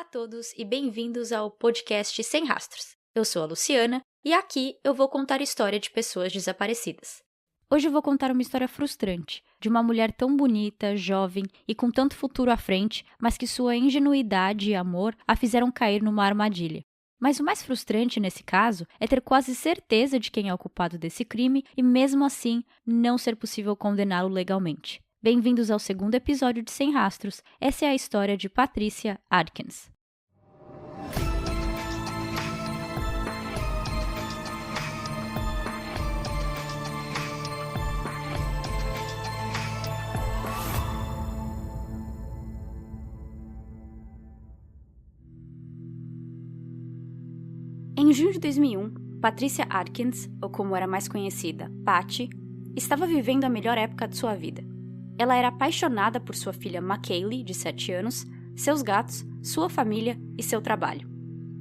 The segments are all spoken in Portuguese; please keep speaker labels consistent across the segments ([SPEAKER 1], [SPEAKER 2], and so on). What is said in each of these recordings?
[SPEAKER 1] Olá a todos e bem-vindos ao podcast Sem Rastros. Eu sou a Luciana e aqui eu vou contar história de pessoas desaparecidas. Hoje eu vou contar uma história frustrante de uma mulher tão bonita, jovem e com tanto futuro à frente, mas que sua ingenuidade e amor a fizeram cair numa armadilha. Mas o mais frustrante nesse caso é ter quase certeza de quem é o culpado desse crime e mesmo assim não ser possível condená-lo legalmente. Bem-vindos ao segundo episódio de Sem Rastros. Essa é a história de Patricia Adkins. Em junho de 2001, Patricia Adkins, ou como era mais conhecida, Patty, estava vivendo a melhor época de sua vida. Ela era apaixonada por sua filha McKaylee, de 7 anos, seus gatos, sua família e seu trabalho.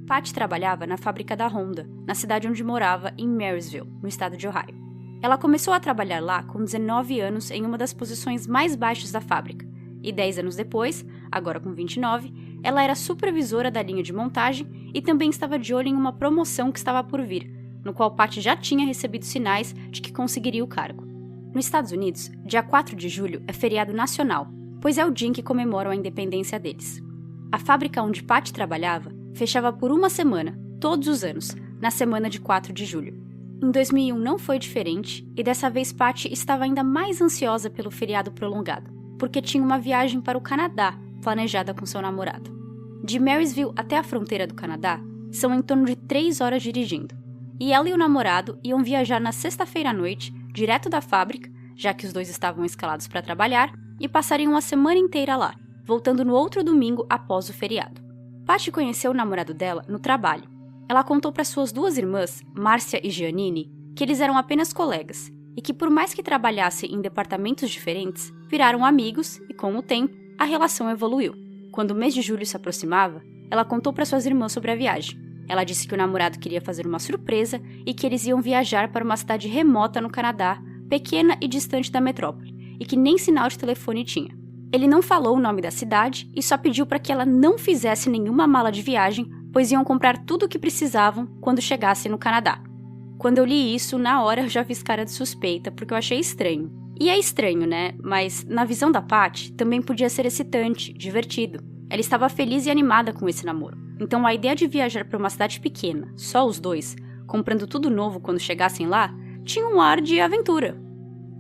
[SPEAKER 1] Patty trabalhava na fábrica da Honda, na cidade onde morava, em Marysville, no estado de Ohio. Ela começou a trabalhar lá com 19 anos em uma das posições mais baixas da fábrica, e 10 anos depois, agora com 29, ela era supervisora da linha de montagem e também estava de olho em uma promoção que estava por vir, no qual Patty já tinha recebido sinais de que conseguiria o cargo. Nos Estados Unidos, dia 4 de julho é feriado nacional, pois é o dia em que comemoram a independência deles. A fábrica onde Patty trabalhava fechava por uma semana, todos os anos, na semana de 4 de julho. Em 2001 não foi diferente, e dessa vez Patty estava ainda mais ansiosa pelo feriado prolongado, porque tinha uma viagem para o Canadá planejada com seu namorado. De Marysville até a fronteira do Canadá são em torno de 3 horas dirigindo, e ela e o namorado iam viajar na sexta-feira à noite, direto da fábrica, já que os dois estavam escalados para trabalhar, e passariam a semana inteira lá, voltando no outro domingo após o feriado. Patty conheceu o namorado dela no trabalho. Ela contou para suas duas irmãs, Márcia e Giannini, que eles eram apenas colegas, e que por mais que trabalhassem em departamentos diferentes, viraram amigos e, com o tempo, a relação evoluiu. Quando o mês de julho se aproximava, ela contou para suas irmãs sobre a viagem. Ela disse que o namorado queria fazer uma surpresa e que eles iam viajar para uma cidade remota no Canadá, pequena e distante da metrópole, e que nem sinal de telefone tinha. Ele não falou o nome da cidade e só pediu para que ela não fizesse nenhuma mala de viagem, pois iam comprar tudo o que precisavam quando chegassem no Canadá. Quando eu li isso, na hora eu já fiz cara de suspeita, porque eu achei estranho. E é estranho, né? Mas na visão da Patty, também podia ser excitante, divertido. Ela estava feliz e animada com esse namoro. Então a ideia de viajar para uma cidade pequena, só os dois, comprando tudo novo quando chegassem lá, tinha um ar de aventura.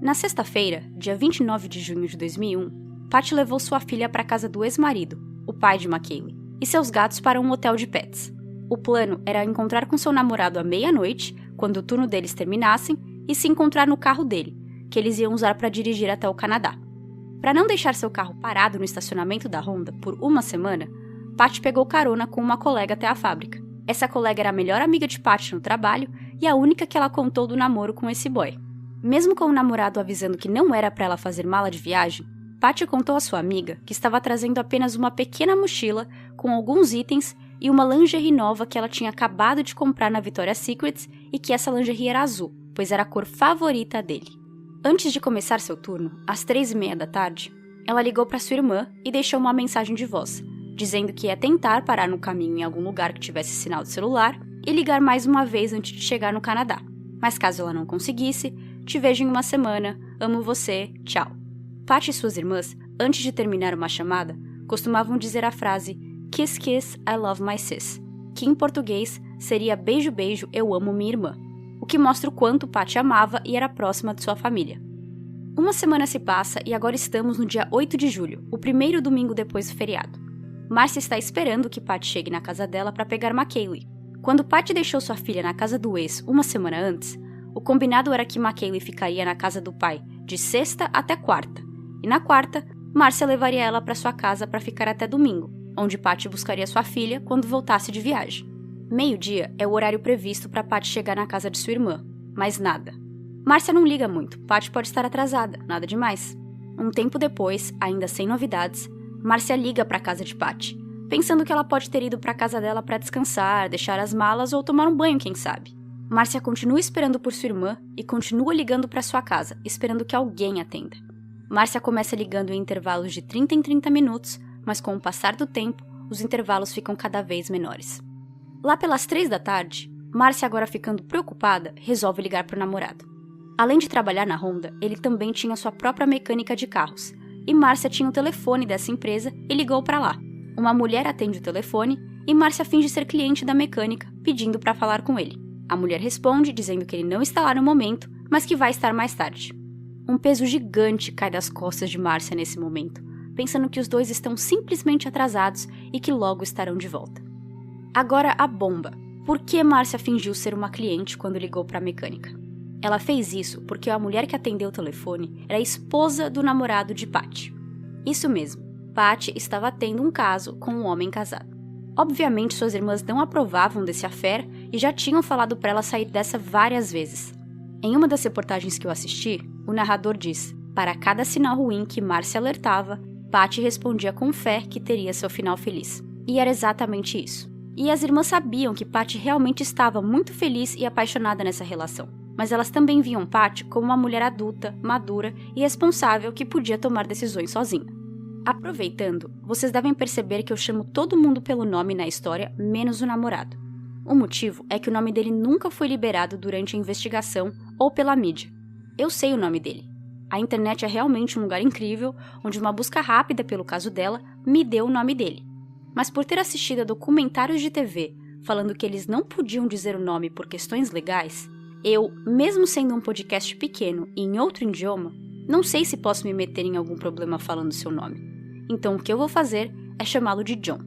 [SPEAKER 1] Na sexta-feira, dia 29 de junho de 2001, Patty levou sua filha para a casa do ex-marido, o pai de McKaylee, e seus gatos para um hotel de pets. O plano era encontrar com seu namorado à meia-noite, quando o turno deles terminassem, e se encontrar no carro dele, que eles iam usar para dirigir até o Canadá. Para não deixar seu carro parado no estacionamento da Honda por uma semana, Patty pegou carona com uma colega até a fábrica. Essa colega era a melhor amiga de Patty no trabalho e a única que ela contou do namoro com esse boy. Mesmo com o namorado avisando que não era para ela fazer mala de viagem, Patty contou à sua amiga que estava trazendo apenas uma pequena mochila com alguns itens e uma lingerie nova que ela tinha acabado de comprar na Victoria's Secret e que essa lingerie era azul, pois era a cor favorita dele. Antes de começar seu turno, às 3h30 da tarde, ela ligou para sua irmã e deixou uma mensagem de voz, dizendo que ia tentar parar no caminho em algum lugar que tivesse sinal de celular e ligar mais uma vez antes de chegar no Canadá. Mas caso ela não conseguisse, te vejo em uma semana, amo você, tchau. Patty e suas irmãs, antes de terminar uma chamada, costumavam dizer a frase Kiss Kiss, I love my sis, que em português seria beijo beijo, eu amo minha irmã, o que mostra o quanto Patty amava e era próxima de sua família. Uma semana se passa e agora estamos no dia 8 de julho, o primeiro domingo depois do feriado. Márcia está esperando que Patty chegue na casa dela para pegar McKaylee. Quando Patty deixou sua filha na casa do ex uma semana antes, o combinado era que McKaylee ficaria na casa do pai de sexta até quarta, e na quarta, Márcia levaria ela para sua casa para ficar até domingo, onde Patty buscaria sua filha quando voltasse de viagem. Meio-dia é o horário previsto para Patty chegar na casa de sua irmã, mas nada. Márcia não liga muito, Patty pode estar atrasada, nada demais. Um tempo depois, ainda sem novidades, Márcia liga para a casa de Patty, pensando que ela pode ter ido para a casa dela para descansar, deixar as malas ou tomar um banho, quem sabe. Márcia continua esperando por sua irmã e continua ligando para sua casa, esperando que alguém atenda. Márcia começa ligando em intervalos de 30 em 30 minutos, mas com o passar do tempo, os intervalos ficam cada vez menores. Lá pelas 3 da tarde, Márcia, agora ficando preocupada, resolve ligar para o namorado. Além de trabalhar na Honda, ele também tinha sua própria mecânica de carros, e Márcia tinha o telefone dessa empresa e ligou para lá. Uma mulher atende o telefone e Márcia finge ser cliente da mecânica, pedindo para falar com ele. A mulher responde dizendo que ele não está lá no momento, mas que vai estar mais tarde. Um peso gigante cai das costas de Márcia nesse momento, pensando que os dois estão simplesmente atrasados e que logo estarão de volta. Agora a bomba. Por que Márcia fingiu ser uma cliente quando ligou para a mecânica? Ela fez isso porque a mulher que atendeu o telefone era a esposa do namorado de Patty. Isso mesmo, Patty estava tendo um caso com um homem casado. Obviamente suas irmãs não aprovavam desse affair e já tinham falado para ela sair dessa várias vezes. Em uma das reportagens que eu assisti, o narrador diz: para cada sinal ruim que Márcia alertava, Patty respondia com fé que teria seu final feliz. E era exatamente isso. E as irmãs sabiam que Patty realmente estava muito feliz e apaixonada nessa relação. Mas elas também viam Patty como uma mulher adulta, madura e responsável que podia tomar decisões sozinha. Aproveitando, vocês devem perceber que eu chamo todo mundo pelo nome na história, menos o namorado. O motivo é que o nome dele nunca foi liberado durante a investigação ou pela mídia. Eu sei o nome dele. A internet é realmente um lugar incrível, onde uma busca rápida pelo caso dela me deu o nome dele. Mas por ter assistido a documentários de TV falando que eles não podiam dizer o nome por questões legais, eu, mesmo sendo um podcast pequeno e em outro idioma, não sei se posso me meter em algum problema falando seu nome. Então o que eu vou fazer é chamá-lo de John.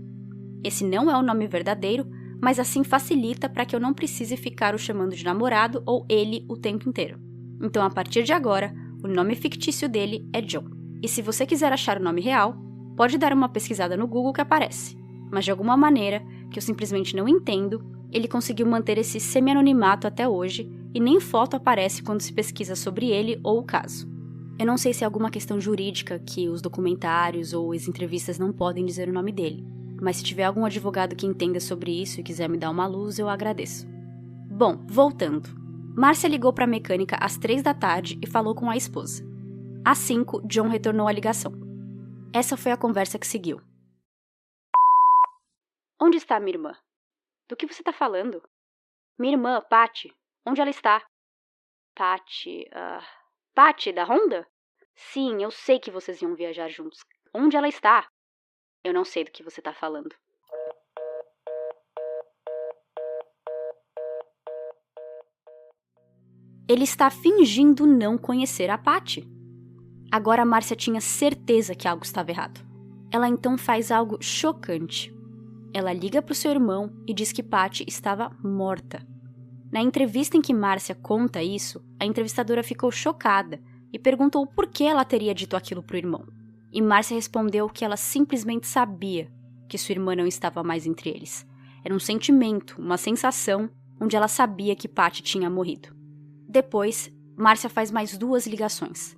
[SPEAKER 1] Esse não é o nome verdadeiro, mas assim facilita para que eu não precise ficar o chamando de namorado ou ele o tempo inteiro. Então a partir de agora, o nome fictício dele é John. E se você quiser achar o nome real, pode dar uma pesquisada no Google que aparece. Mas de alguma maneira, que eu simplesmente não entendo, ele conseguiu manter esse semi-anonimato até hoje e nem foto aparece quando se pesquisa sobre ele ou o caso. Eu não sei se é alguma questão jurídica que os documentários ou as entrevistas não podem dizer o nome dele, mas se tiver algum advogado que entenda sobre isso e quiser me dar uma luz, eu agradeço. Bom, voltando. Márcia ligou para a mecânica às 3 da tarde e falou com a esposa. Às 5, John retornou a ligação. Essa foi a conversa que seguiu. Onde está minha irmã? Do que você está falando? Minha irmã, Patty. Onde ela está? Patty... Patty, da Honda? Sim, eu sei que vocês iam viajar juntos. Onde ela está? Eu não sei do que você está falando. Ele está fingindo não conhecer a Patty. Agora a Márcia tinha certeza que algo estava errado. Ela então faz algo chocante. Ela liga para o seu irmão e diz que Patty estava morta. Na entrevista em que Márcia conta isso, a entrevistadora ficou chocada e perguntou por que ela teria dito aquilo para o irmão. E Márcia respondeu que ela simplesmente sabia que sua irmã não estava mais entre eles. Era um sentimento, uma sensação, onde ela sabia que Patty tinha morrido. Depois, Márcia faz mais 2 ligações.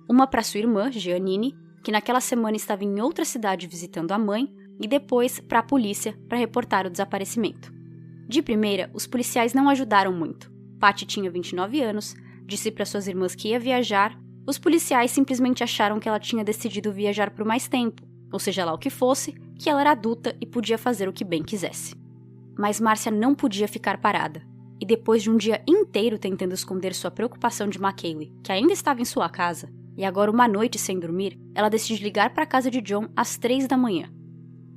[SPEAKER 1] Uma para sua irmã, Jeanine, que naquela semana estava em outra cidade visitando a mãe, e depois para a polícia para reportar o desaparecimento. De primeira, os policiais não ajudaram muito. Patty tinha 29 anos, disse para suas irmãs que ia viajar. Os policiais simplesmente acharam que ela tinha decidido viajar por mais tempo, ou seja lá o que fosse, que ela era adulta e podia fazer o que bem quisesse. Mas Márcia não podia ficar parada. E depois de um dia inteiro tentando esconder sua preocupação de McKaylee, que ainda estava em sua casa, e agora uma noite sem dormir, ela decide ligar para a casa de John às 3 da manhã.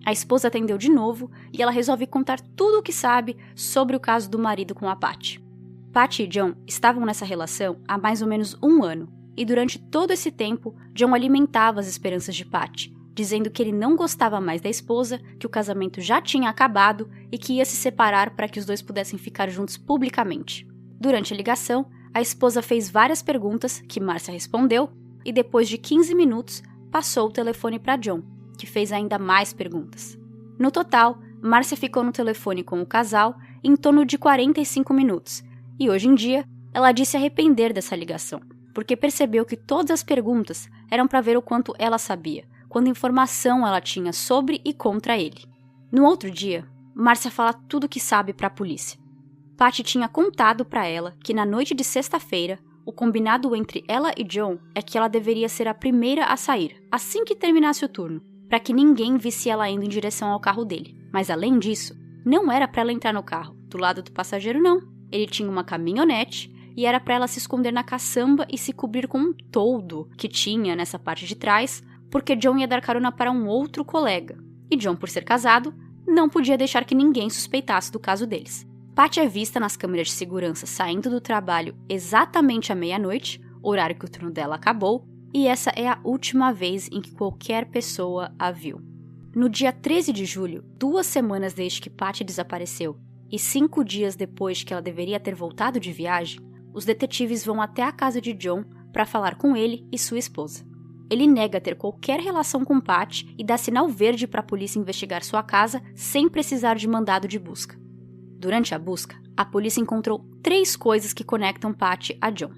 [SPEAKER 1] A esposa atendeu de novo e ela resolve contar tudo o que sabe sobre o caso do marido com a Patty. Patty e John estavam nessa relação há mais ou menos 1 ano, e durante todo esse tempo, John alimentava as esperanças de Patty, dizendo que ele não gostava mais da esposa, que o casamento já tinha acabado e que ia se separar para que os dois pudessem ficar juntos publicamente. Durante a ligação, a esposa fez várias perguntas que Márcia respondeu e depois de 15 minutos, passou o telefone para John, que fez ainda mais perguntas. No total, Márcia ficou no telefone com o casal em torno de 45 minutos, e hoje em dia, ela disse arrepender dessa ligação, porque percebeu que todas as perguntas eram para ver o quanto ela sabia, quanta informação ela tinha sobre e contra ele. No outro dia, Márcia fala tudo o que sabe para a polícia. Patty tinha contado para ela que na noite de sexta-feira, o combinado entre ela e John é que ela deveria ser a primeira a sair, assim que terminasse o turno, para que ninguém visse ela indo em direção ao carro dele. Mas além disso, não era para ela entrar no carro, do lado do passageiro não. Ele tinha uma caminhonete e era para ela se esconder na caçamba e se cobrir com um toldo que tinha nessa parte de trás, porque John ia dar carona para um outro colega. E John, por ser casado, não podia deixar que ninguém suspeitasse do caso deles. Patty é vista nas câmeras de segurança saindo do trabalho exatamente à meia-noite, horário que o turno dela acabou, e essa é a última vez em que qualquer pessoa a viu. No dia 13 de julho, 2 semanas desde que Patty desapareceu e 5 dias depois que ela deveria ter voltado de viagem, os detetives vão até a casa de John para falar com ele e sua esposa. Ele nega ter qualquer relação com Patty e dá sinal verde para a polícia investigar sua casa sem precisar de mandado de busca. Durante a busca, a polícia encontrou 3 coisas que conectam Patty a John.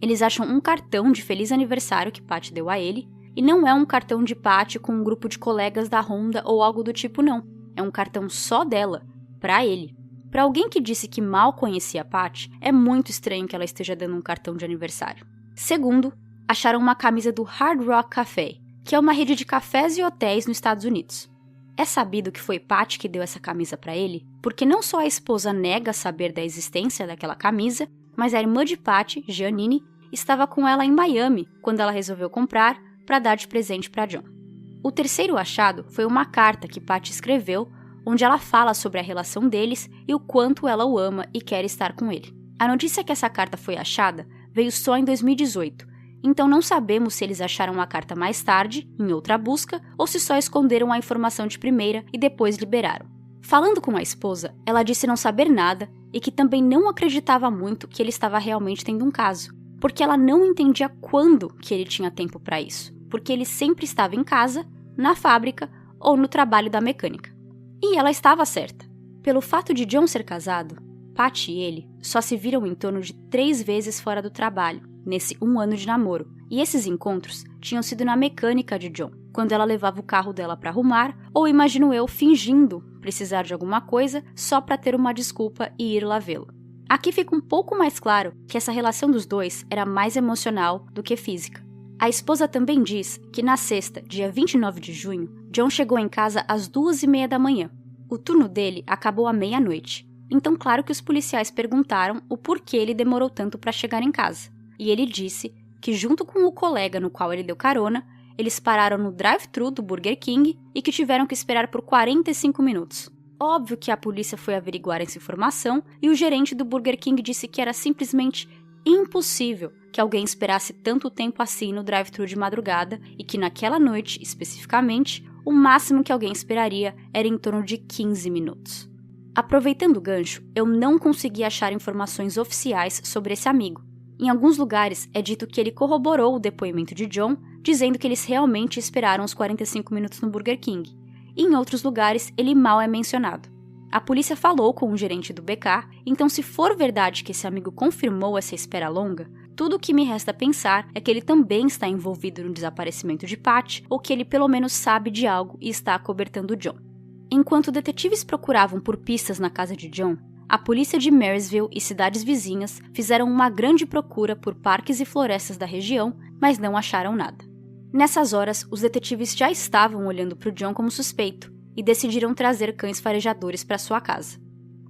[SPEAKER 1] Eles acham um cartão de feliz aniversário que Patty deu a ele, e não é um cartão de Patty com um grupo de colegas da Honda ou algo do tipo não. É um cartão só dela, pra ele. Pra alguém que disse que mal conhecia Patty, é muito estranho que ela esteja dando um cartão de aniversário. Segundo, acharam uma camisa do Hard Rock Café, que é uma rede de cafés e hotéis nos Estados Unidos. É sabido que foi Patty que deu essa camisa pra ele, porque não só a esposa nega saber da existência daquela camisa, mas a irmã de Patty, Jeanine, estava com ela em Miami quando ela resolveu comprar para dar de presente para John. O terceiro achado foi uma carta que Patty escreveu, onde ela fala sobre a relação deles e o quanto ela o ama e quer estar com ele. A notícia que essa carta foi achada veio só em 2018, então não sabemos se eles acharam a carta mais tarde, em outra busca, ou se só esconderam a informação de primeira e depois liberaram. Falando com a esposa, ela disse não saber nada e que também não acreditava muito que ele estava realmente tendo um caso, porque ela não entendia quando que ele tinha tempo para isso, porque ele sempre estava em casa, na fábrica ou no trabalho da mecânica. E ela estava certa. Pelo fato de John ser casado, Patty e ele só se viram em torno de 3 vezes fora do trabalho, nesse 1 ano de namoro, e esses encontros tinham sido na mecânica de John, quando ela levava o carro dela para arrumar, ou imagino eu fingindo precisar de alguma coisa só para ter uma desculpa e ir lá vê-lo. Aqui fica um pouco mais claro que essa relação dos dois era mais emocional do que física. A esposa também diz que na sexta, dia 29 de junho, John chegou em casa às 2h30 da manhã. O turno dele acabou à meia-noite, então claro que os policiais perguntaram o porquê ele demorou tanto para chegar em casa. E ele disse que junto com o colega no qual ele deu carona, eles pararam no drive-thru do Burger King e que tiveram que esperar por 45 minutos. Óbvio que a polícia foi averiguar essa informação e o gerente do Burger King disse que era simplesmente impossível que alguém esperasse tanto tempo assim no drive-thru de madrugada e que naquela noite, especificamente, o máximo que alguém esperaria era em torno de 15 minutos. Aproveitando o gancho, eu não consegui achar informações oficiais sobre esse amigo. Em alguns lugares é dito que ele corroborou o depoimento de John, dizendo que eles realmente esperaram os 45 minutos no Burger King. E em outros lugares ele mal é mencionado. A polícia falou com o gerente do BK, então se for verdade que esse amigo confirmou essa espera longa, tudo o que me resta pensar é que ele também está envolvido no desaparecimento de Patty, ou que ele pelo menos sabe de algo e está acobertando John. Enquanto detetives procuravam por pistas na casa de John, a polícia de Marysville e cidades vizinhas fizeram uma grande procura por parques e florestas da região, mas não acharam nada. Nessas horas, os detetives já estavam olhando para o John como suspeito e decidiram trazer cães farejadores para sua casa.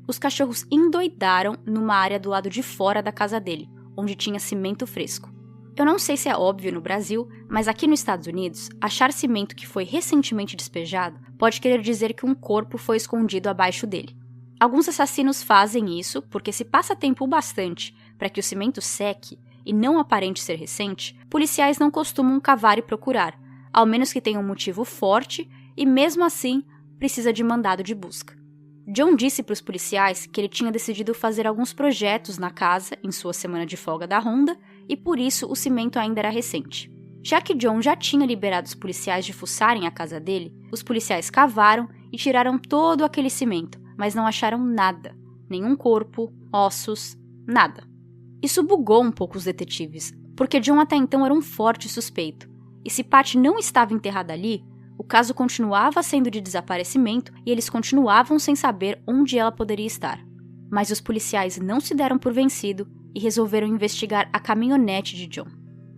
[SPEAKER 1] Os cachorros endoidaram numa área do lado de fora da casa dele, onde tinha cimento fresco. Eu não sei se é óbvio no Brasil, mas aqui nos Estados Unidos, achar cimento que foi recentemente despejado pode querer dizer que um corpo foi escondido abaixo dele. Alguns assassinos fazem isso porque se passa tempo bastante para que o cimento seque e não aparente ser recente, policiais não costumam cavar e procurar, ao menos que tenha um motivo forte e mesmo assim precisa de mandado de busca. John disse para os policiais que ele tinha decidido fazer alguns projetos na casa em sua semana de folga da Honda e por isso o cimento ainda era recente. Já que John já tinha liberado os policiais de fuçarem a casa dele, os policiais cavaram e tiraram todo aquele cimento, mas não acharam nada, nenhum corpo, ossos, nada. Isso bugou um pouco os detetives, porque John até então era um forte suspeito, e se Patty não estava enterrada ali, o caso continuava sendo de desaparecimento e eles continuavam sem saber onde ela poderia estar. Mas os policiais não se deram por vencido e resolveram investigar a caminhonete de John.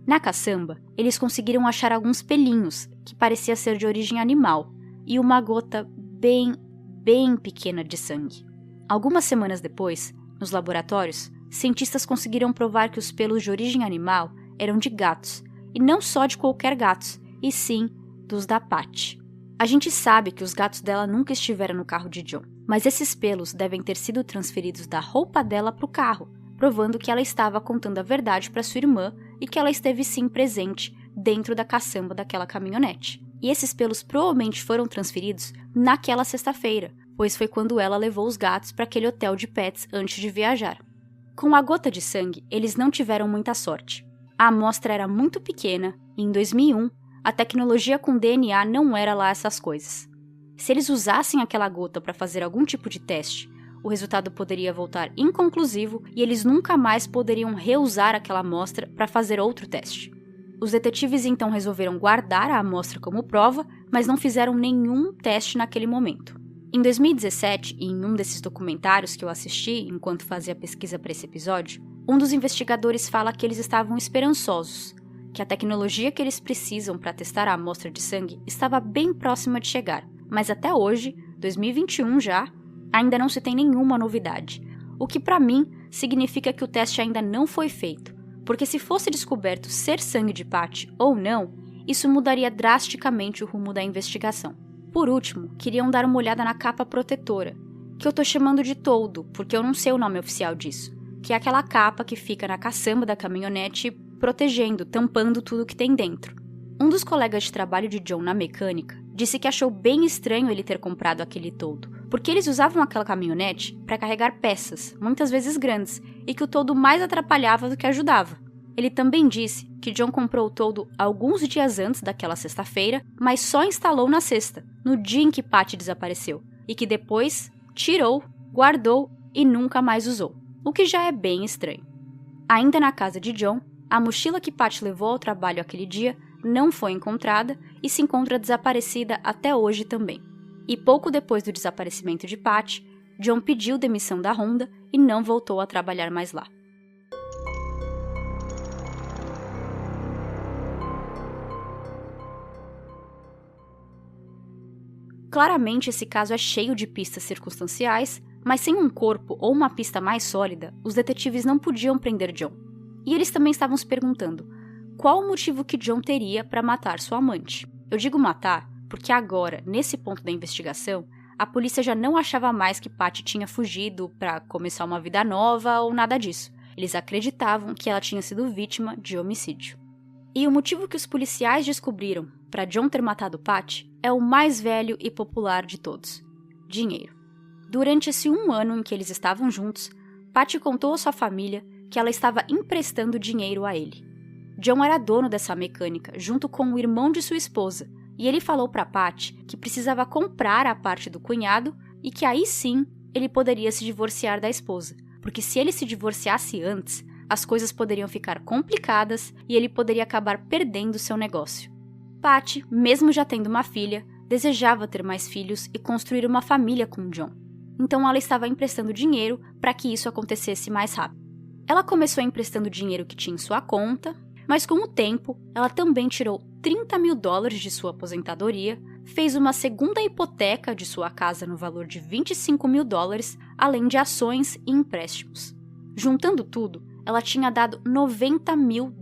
[SPEAKER 1] Na caçamba, eles conseguiram achar alguns pelinhos que parecia ser de origem animal e uma gota bem pequena de sangue. Algumas semanas depois, nos laboratórios, cientistas conseguiram provar que os pelos de origem animal eram de gatos, e não só de qualquer gatos, e sim dos da Patty. A gente sabe que os gatos dela nunca estiveram no carro de John, mas esses pelos devem ter sido transferidos da roupa dela para o carro, provando que ela estava contando a verdade para sua irmã e que ela esteve sim presente dentro da caçamba daquela caminhonete. E esses pelos provavelmente foram transferidos naquela sexta-feira, pois foi quando ela levou os gatos para aquele hotel de pets antes de viajar. Com a gota de sangue, eles não tiveram muita sorte. A amostra era muito pequena e em 2001, a tecnologia com DNA não era lá essas coisas. Se eles usassem aquela gota para fazer algum tipo de teste, o resultado poderia voltar inconclusivo e eles nunca mais poderiam reusar aquela amostra para fazer outro teste. Os detetives então resolveram guardar a amostra como prova, mas não fizeram nenhum teste naquele momento. Em 2017, em um desses documentários que eu assisti enquanto fazia pesquisa para esse episódio, um dos investigadores fala que eles estavam esperançosos, que a tecnologia que eles precisam para testar a amostra de sangue estava bem próxima de chegar, mas até hoje, 2021 já, ainda não se tem nenhuma novidade, o que para mim significa que o teste ainda não foi feito, porque se fosse descoberto ser sangue de Patty ou não, isso mudaria drasticamente o rumo da investigação. Por último, queriam dar uma olhada na capa protetora, que eu tô chamando de toldo, porque eu não sei o nome oficial disso, que é aquela capa que fica na caçamba da caminhonete protegendo, tampando tudo que tem dentro. Um dos colegas de trabalho de John na mecânica disse que achou bem estranho ele ter comprado aquele toldo, porque eles usavam aquela caminhonete para carregar peças, muitas vezes grandes, e que o toldo mais atrapalhava do que ajudava. Ele também disse que John comprou o toldo alguns dias antes daquela sexta-feira, mas só instalou na sexta, no dia em que Patty desapareceu, e que depois tirou, guardou e nunca mais usou, o que já é bem estranho. Ainda na casa de John, a mochila que Patty levou ao trabalho aquele dia não foi encontrada e se encontra desaparecida até hoje também. E pouco depois do desaparecimento de Patty, John pediu demissão da Honda e não voltou a trabalhar mais lá. Claramente esse caso é cheio de pistas circunstanciais, mas sem um corpo ou uma pista mais sólida, os detetives não podiam prender John. E eles também estavam se perguntando qual o motivo que John teria para matar sua amante. Eu digo matar porque agora, nesse ponto da investigação, a polícia já não achava mais que Patty tinha fugido para começar uma vida nova ou nada disso. Eles acreditavam que ela tinha sido vítima de homicídio. E o motivo que os policiais descobriram para John ter matado Patty é o mais velho e popular de todos: dinheiro. Durante esse 1 ano em que eles estavam juntos, Patty contou à sua família que ela estava emprestando dinheiro a ele. John era dono dessa mecânica, junto com o irmão de sua esposa, e ele falou para Patty que precisava comprar a parte do cunhado e que aí sim ele poderia se divorciar da esposa, porque se ele se divorciasse antes, as coisas poderiam ficar complicadas e ele poderia acabar perdendo seu negócio. Patty, mesmo já tendo uma filha, desejava ter mais filhos e construir uma família com John. Então ela estava emprestando dinheiro para que isso acontecesse mais rápido. Ela começou emprestando dinheiro que tinha em sua conta, mas com o tempo, ela também tirou $30 mil de sua aposentadoria, fez uma segunda hipoteca de sua casa no valor de $25 mil, além de ações e empréstimos. Juntando tudo, ela tinha dado $90 mil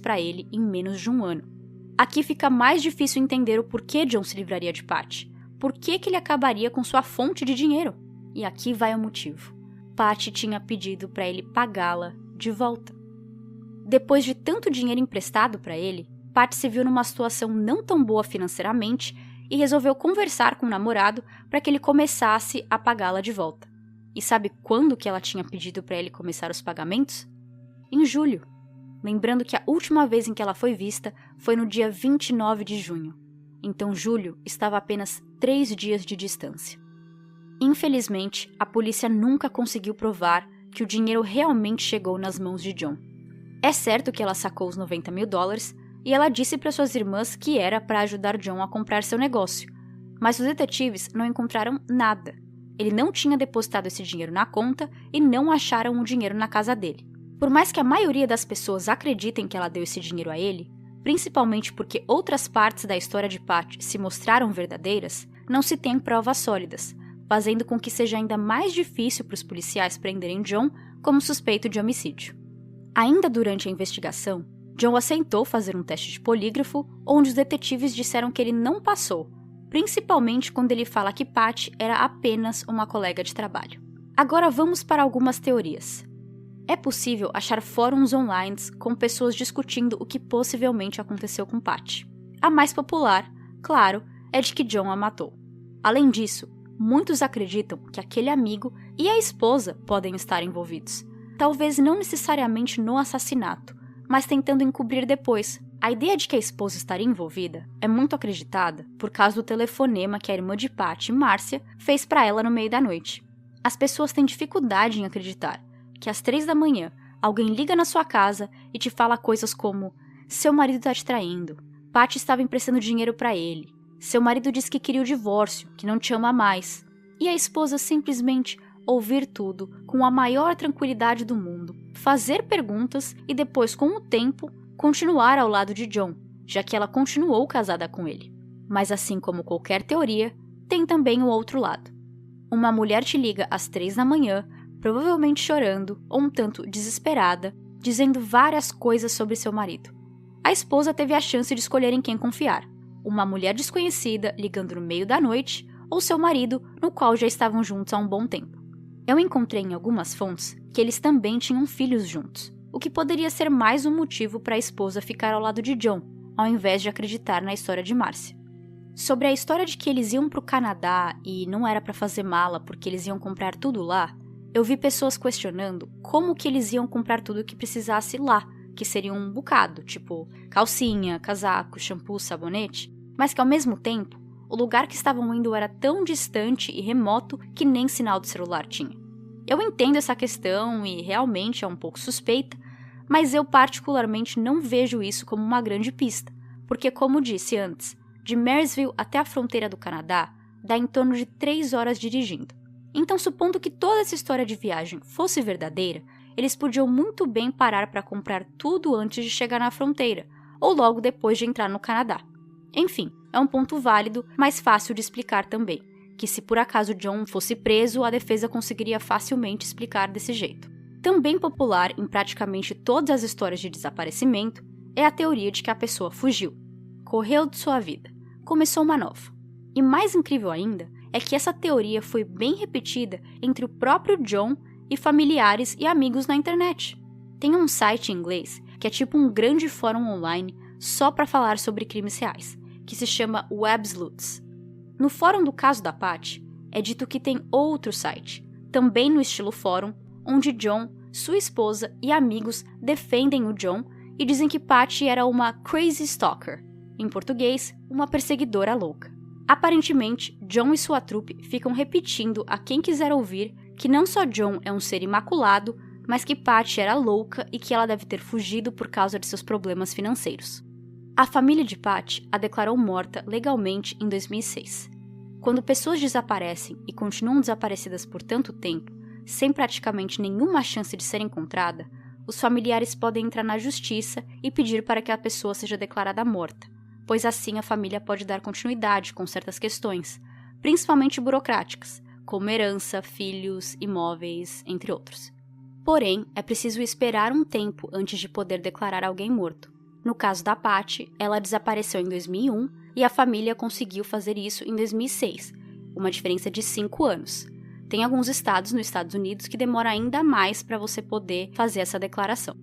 [SPEAKER 1] para ele em menos de 1 ano. Aqui fica mais difícil entender o porquê John se livraria de Patty. Por que ele acabaria com sua fonte de dinheiro? E aqui vai o motivo. Patty tinha pedido para ele pagá-la de volta. Depois de tanto dinheiro emprestado para ele, Patty se viu numa situação não tão boa financeiramente e resolveu conversar com o namorado para que ele começasse a pagá-la de volta. E sabe quando que ela tinha pedido para ele começar os pagamentos? Em julho. Lembrando que a última vez em que ela foi vista foi no dia 29 de junho. Então julho estava a apenas 3 dias de distância. Infelizmente, a polícia nunca conseguiu provar que o dinheiro realmente chegou nas mãos de John. É certo que ela sacou os $90 mil e ela disse para suas irmãs que era para ajudar John a comprar seu negócio, mas os detetives não encontraram nada. Ele não tinha depositado esse dinheiro na conta e não acharam o dinheiro na casa dele. Por mais que a maioria das pessoas acreditem que ela deu esse dinheiro a ele, principalmente porque outras partes da história de Patty se mostraram verdadeiras, não se tem provas sólidas, fazendo com que seja ainda mais difícil para os policiais prenderem John como suspeito de homicídio. Ainda durante a investigação, John aceitou fazer um teste de polígrafo, onde os detetives disseram que ele não passou, principalmente quando ele fala que Patty era apenas uma colega de trabalho. Agora vamos para algumas teorias. É possível achar fóruns online com pessoas discutindo o que possivelmente aconteceu com Patty. A mais popular, claro, é de que John a matou. Além disso, muitos acreditam que aquele amigo e a esposa podem estar envolvidos. Talvez não necessariamente no assassinato, mas tentando encobrir depois. A ideia de que a esposa estaria envolvida é muito acreditada por causa do telefonema que a irmã de Patty, Márcia, fez para ela no meio da noite. As pessoas têm dificuldade em acreditar que às 3 da manhã alguém liga na sua casa e te fala coisas como: seu marido está te traindo, Patty estava emprestando dinheiro para ele, seu marido disse que queria o divórcio, que não te ama mais, e a esposa simplesmente ouvir tudo com a maior tranquilidade do mundo, fazer perguntas e depois, com o tempo, continuar ao lado de John, já que ela continuou casada com ele. Mas assim como qualquer teoria, tem também o outro lado. Uma mulher te liga às 3 da manhã, provavelmente chorando ou um tanto desesperada, dizendo várias coisas sobre seu marido. A esposa teve a chance de escolher em quem confiar: uma mulher desconhecida ligando no meio da noite ou seu marido, no qual já estavam juntos há um bom tempo. Eu encontrei em algumas fontes que eles também tinham filhos juntos, o que poderia ser mais um motivo para a esposa ficar ao lado de John, ao invés de acreditar na história de Márcia. Sobre a história de que eles iam para o Canadá e não era para fazer mala porque eles iam comprar tudo lá, eu vi pessoas questionando como que eles iam comprar tudo o que precisasse lá, que seria um bocado, tipo calcinha, casaco, shampoo, sabonete, mas que ao mesmo tempo, o lugar que estavam indo era tão distante e remoto que nem sinal de celular tinha. Eu entendo essa questão e realmente é um pouco suspeita, mas eu particularmente não vejo isso como uma grande pista, porque como disse antes, de Marysville até a fronteira do Canadá dá em torno de 3 horas dirigindo. Então, supondo que toda essa história de viagem fosse verdadeira, eles podiam muito bem parar para comprar tudo antes de chegar na fronteira, ou logo depois de entrar no Canadá. Enfim, é um ponto válido, mas fácil de explicar também, que se por acaso John fosse preso, a defesa conseguiria facilmente explicar desse jeito. Também popular em praticamente todas as histórias de desaparecimento é a teoria de que a pessoa fugiu, correu de sua vida, começou uma nova. E mais incrível ainda é que essa teoria foi bem repetida entre o próprio John e familiares e amigos na internet. Tem um site em inglês que é tipo um grande fórum online só para falar sobre crimes reais, que se chama Websleuths. No fórum do caso da Patty, é dito que tem outro site, também no estilo fórum, onde John, sua esposa e amigos defendem o John e dizem que Patty era uma crazy stalker, em português, uma perseguidora louca. Aparentemente, John e sua trupe ficam repetindo a quem quiser ouvir que não só John é um ser imaculado, mas que Patty era louca e que ela deve ter fugido por causa de seus problemas financeiros. A família de Patty a declarou morta legalmente em 2006. Quando pessoas desaparecem e continuam desaparecidas por tanto tempo, sem praticamente nenhuma chance de ser encontrada, os familiares podem entrar na justiça e pedir para que a pessoa seja declarada morta, pois assim a família pode dar continuidade com certas questões, principalmente burocráticas, como herança, filhos, imóveis, entre outros. Porém, é preciso esperar um tempo antes de poder declarar alguém morto. No caso da Patty, ela desapareceu em 2001 e a família conseguiu fazer isso em 2006, uma diferença de 5 anos. Tem alguns estados nos Estados Unidos que demora ainda mais para você poder fazer essa declaração.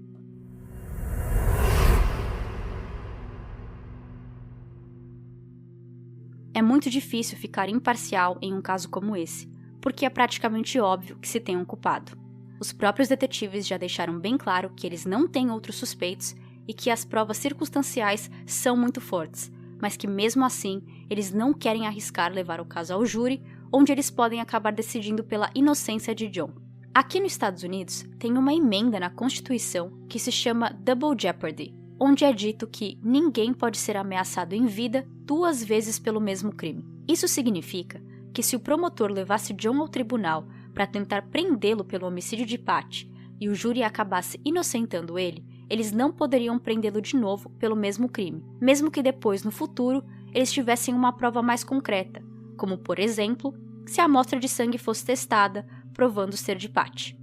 [SPEAKER 1] É muito difícil ficar imparcial em um caso como esse, porque é praticamente óbvio que se tem um culpado. Os próprios detetives já deixaram bem claro que eles não têm outros suspeitos e que as provas circunstanciais são muito fortes, mas que mesmo assim eles não querem arriscar levar o caso ao júri, onde eles podem acabar decidindo pela inocência de John. Aqui nos Estados Unidos tem uma emenda na Constituição que se chama Double Jeopardy, onde é dito que ninguém pode ser ameaçado em vida 2 vezes pelo mesmo crime. Isso significa que se o promotor levasse John ao tribunal para tentar prendê-lo pelo homicídio de Patty e o júri acabasse inocentando ele, eles não poderiam prendê-lo de novo pelo mesmo crime, mesmo que depois, no futuro, eles tivessem uma prova mais concreta, como, por exemplo, se a amostra de sangue fosse testada, provando ser de Patty.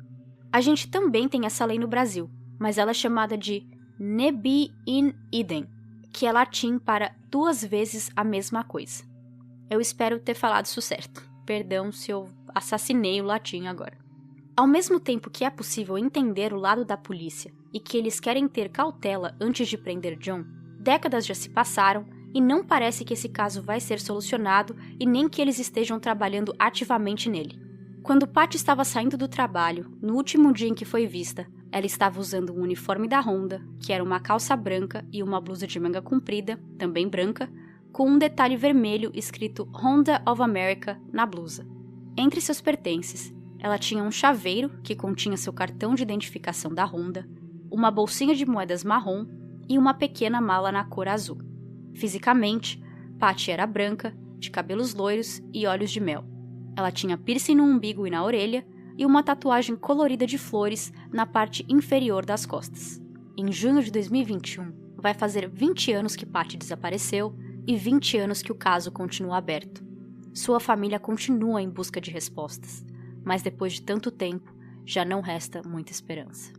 [SPEAKER 1] A gente também tem essa lei no Brasil, mas ela é chamada de ne bis in idem, que é latim para 2 vezes a mesma coisa. Eu espero ter falado isso certo. Perdão se eu assassinei o latim agora. Ao mesmo tempo que é possível entender o lado da polícia e que eles querem ter cautela antes de prender John, décadas já se passaram e não parece que esse caso vai ser solucionado e nem que eles estejam trabalhando ativamente nele. Quando Patty estava saindo do trabalho, no último dia em que foi vista, ela estava usando um uniforme da Honda, que era uma calça branca e uma blusa de manga comprida, também branca, com um detalhe vermelho escrito Honda of America na blusa. Entre seus pertences, ela tinha um chaveiro que continha seu cartão de identificação da Honda, uma bolsinha de moedas marrom e uma pequena mala na cor azul. Fisicamente, Patty era branca, de cabelos loiros e olhos de mel. Ela tinha piercing no umbigo e na orelha e uma tatuagem colorida de flores na parte inferior das costas. Em junho de 2021, vai fazer 20 anos que Patty desapareceu e 20 anos que o caso continua aberto. Sua família continua em busca de respostas, mas depois de tanto tempo, já não resta muita esperança.